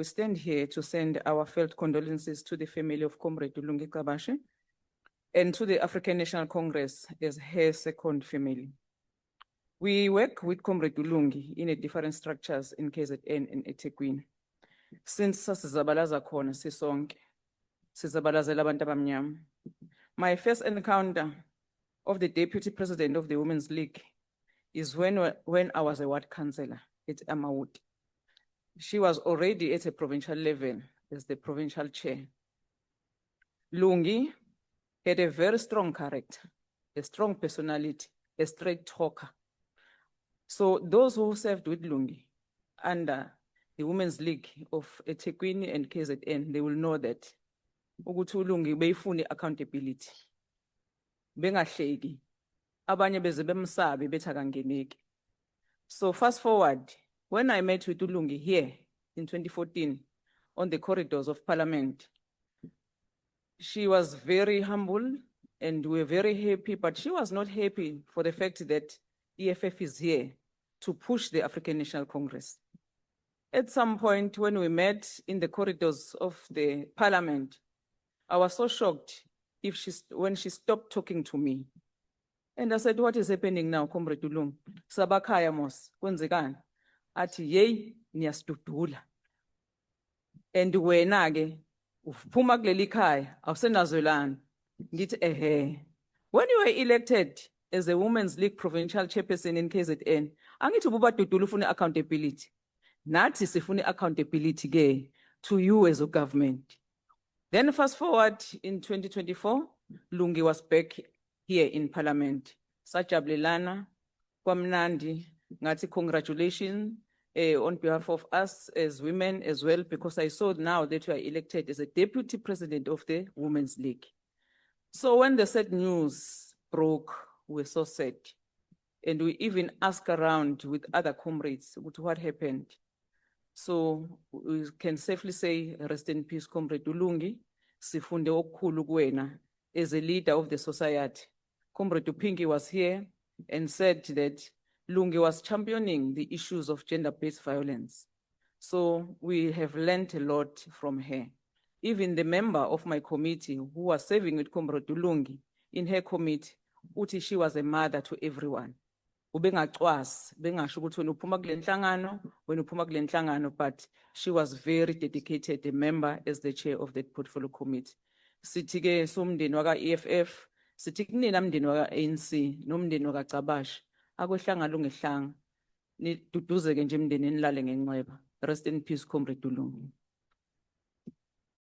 We stand here to send our felt condolences to the family of Comrade Lungi Kabashe and to the African National Congress as her second family. We work with Comrade Lungi in a different structures in KZN and eThekwini. Since sasizabalaza khona sisonke, sizabalazela abantu abamnyama. My first encounter of the Deputy President of the Women's League is when I was a ward councillor at Amawood. She was already at a provincial level as the provincial chair. Lungi had a very strong character, a strong personality, a straight talker. So those who served with Lungi under the Women's League of eThekwini and KZN, they will know that ukuthi uLungi beyifuna accountability. Bengahleki. Abanye beze bemsabe bethi akangeneki. So fast forward, when I met with uLungi here in 2014 on the corridors of Parliament, she was very humble and we were very happy, but she was not happy for the fact that EFF is here to push the African National Congress. At some point when we met in the corridors of the Parliament, I was so shocked when she stopped talking to me. And I said, what is happening now, Comrade Lungi? Sabakaya mos, kwenzekani? Athi yey niyasdudula. And wena ke uphuma kuleli khaya awusenazwelana. Ngithi ehe. When you were elected as a Women's League provincial chairperson in KZN, angithi ubadudula ufuna accountability. Nathi sifuna accountability ke to you as a government. Then fast forward in 2024, Lungi was back here in Parliament. Sajabulelana, kwamnandi, ngathi congratulations on behalf of us as women as well, because I saw now that you are elected as a deputy president of the Women's League. So when the sad news broke, we were so sad. And we even asked around with other comrades what happened. So we can safely say, rest in peace, Comrade Lungi. Sifunde okukhulu kuwena as a leader of the society. Comrade Pinky was here and said that Lungi was championing the issues of gender-based violence. So we have learned a lot from her. Even the member of my committee who was serving with Comrade Lungi in her committee, uthi she was a mother to everyone. Ubengacwasi, bengasho ukuthi wena uphuma kule nhlangano, wena uphuma kule nhlangano, but she was very dedicated, a member as the chair of that portfolio committee. Sithi ke somndeni waka EFF, sithi kunina mndeni waka ANC, nomndeni waka Cabashi, akwehlanga lungehlanga. Niduduzeke nje mndeni nilale ngenxeba. Rest in peace, Comrade Lungi.